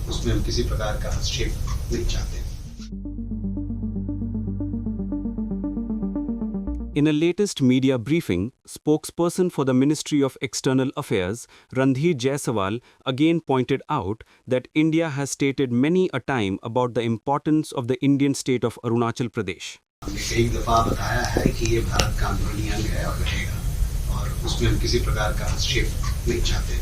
उसमें हम किसी प्रकार का हस्तक्षेप नहीं चाहते। In a latest media briefing, spokesperson for the Ministry of External Affairs, Randhir Jaiswal, again pointed out that India has stated many a time about the importance of the Indian state of Arunachal Pradesh. हमने कई दफा बताया है कि ये भारत का अंदरूनी अंग है और रहेगा, और उसमें हम किसी प्रकार का हस्तक्षेप नहीं चाहते।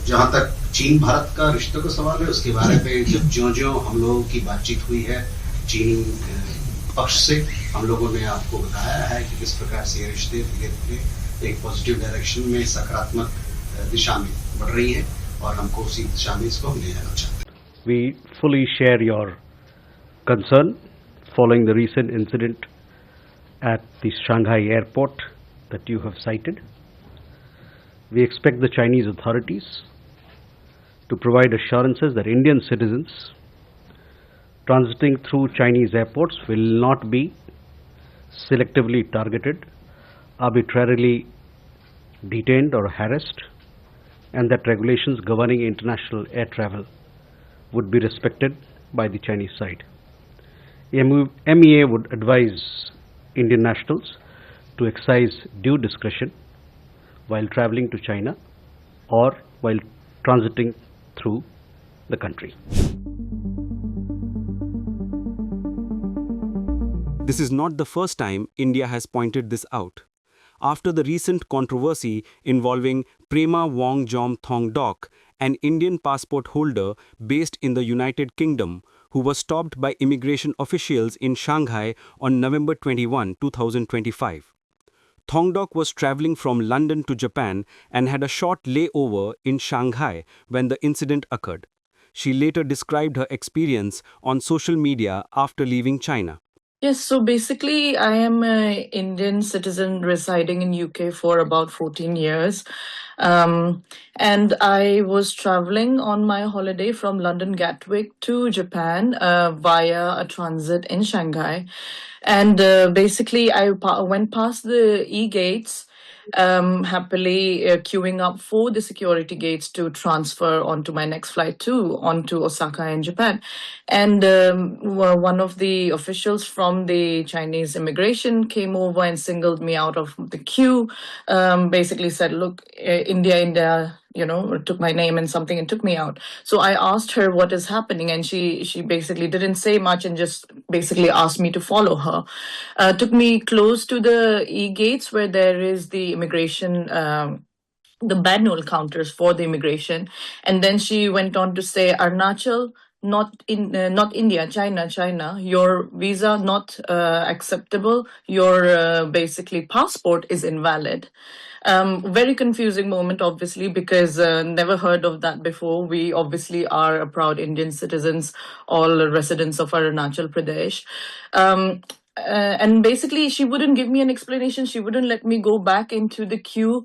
जहाँ तक चीन भारत का रिश्तों का सवाल है, उसके बारे में जब ज्यों-ज्यों हम लोगों की बातचीत हुई है चीन पक्ष से, हम लोगों ने आपको बताया है कि किस प्रकार से ये रिश्ते धीरे-धीरे एक पॉजिटिव डायरेक्शन में, सकारात्मक दिशा में बढ़ रही है, और हमको उसी दिशा में इसको ले जाना चाहते हैं। We fully share your concern following the recent incident at the Shanghai airport that you have cited. We expect the Chinese authorities to provide assurances that Indian citizens transiting through Chinese airports will not be selectively targeted, arbitrarily detained or harassed, and that regulations governing international air travel would be respected by the Chinese side. MEA would advise Indian nationals to exercise due discretion while traveling to China or while transiting through the country. This is not the first time India has pointed this out. After the recent controversy involving Prema Wangjom Thongdok, an Indian passport holder based in the United Kingdom, who was stopped by immigration officials in Shanghai on November 21, 2025. Thongdok was traveling from London to Japan and had a short layover in Shanghai when the incident occurred. She later described her experience on social media after leaving China. Yes, so basically I am an Indian citizen residing in UK for about 14 years. And I was traveling on my holiday from London Gatwick to Japan via a transit in Shanghai. And basically I went past the e-gates, happily queuing up for the security gates to transfer onto my next flight onto Osaka in Japan. And one of the officials from the Chinese immigration came over and singled me out of the queue, basically said, look, India, took my name and something and took me out. So I asked her what is happening, and she basically didn't say much and just basically asked me to follow her. Took me close to the e-gates where there is the immigration, the manual counters for the immigration. And then she went on to say, Arunachal, not India, China, your visa not acceptable, your basically passport is invalid. Very confusing moment, obviously, because never heard of that before. We obviously are a proud Indian citizens, all residents of Arunachal Pradesh. And basically, she wouldn't give me an explanation. She wouldn't let me go back into the queue,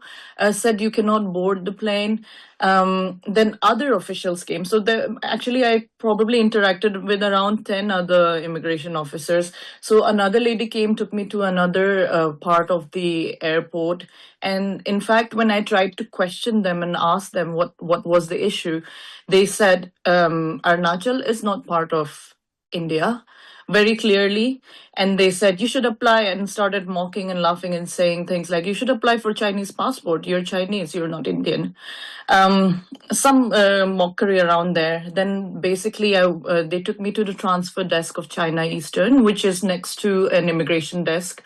said you cannot board the plane. Then other officials came. So actually, I probably interacted with around 10 other immigration officers. So another lady came, took me to another part of the airport. And in fact, when I tried to question them and ask them what was the issue, they said, Arunachal is not part of India, very clearly. And they said, you should apply, and started mocking and laughing and saying things like, you should apply for Chinese passport. You're Chinese, you're not Indian. Some mockery around there. Then basically they took me to the transfer desk of China Eastern, which is next to an immigration desk.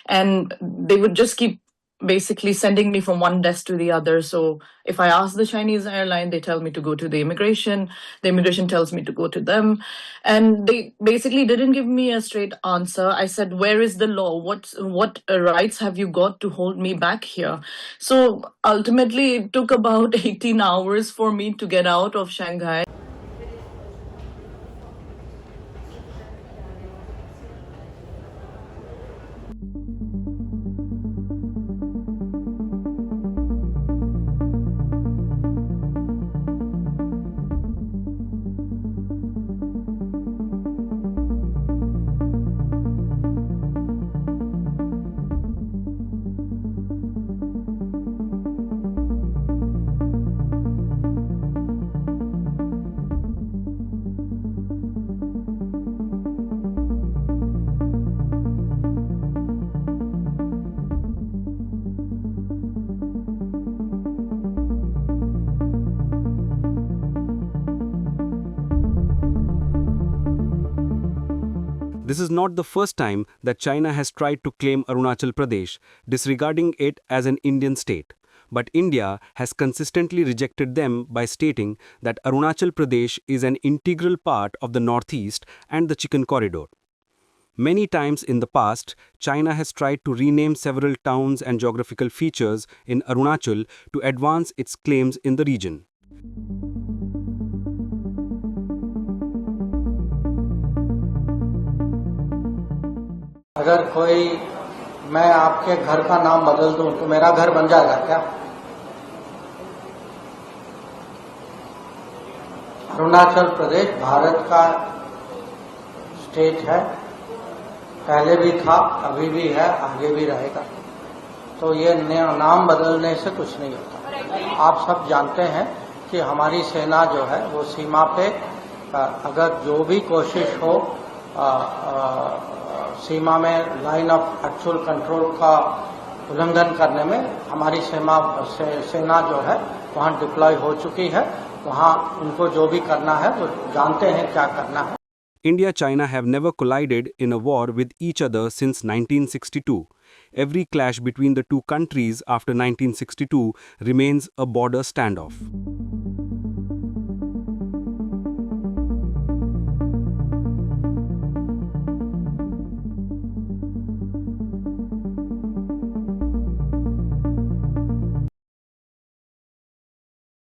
And they would just keep basically sending me from one desk to the other. So if I ask the Chinese airline, they tell me to go to the immigration tells me to go to them. And they basically didn't give me a straight answer. I said, where is the law? What rights have you got to hold me back here? So ultimately it took about 18 hours for me to get out of Shanghai. This is not the first time that China has tried to claim Arunachal Pradesh, disregarding it as an Indian state. But India has consistently rejected them by stating that Arunachal Pradesh is an integral part of the Northeast and the Chicken Corridor. Many times in the past, China has tried to rename several towns and geographical features in Arunachal to advance its claims in the region. अगर कोई मैं आपके घर का नाम बदल दूं तो मेरा घर बन जाएगा क्या? अरुणाचल प्रदेश भारत का स्टेट है, पहले भी था, अभी भी है, आगे भी रहेगा। तो ये नाम बदलने से कुछ नहीं होता। आप सब जानते हैं कि हमारी सेना जो है वो सीमा पे अगर जो भी कोशिश हो सीमा में लाइन ऑफ एक्चुअल कंट्रोल का उल्लंघन करने में हमारी सेना जो है वहां डिप्लॉय हो चुकी है। वहां उनको जो भी करना है वो जानते हैं क्या करना है। India-China have never collided in a war with each other since 1962. Every clash between the two countries after 1962 remains a border standoff.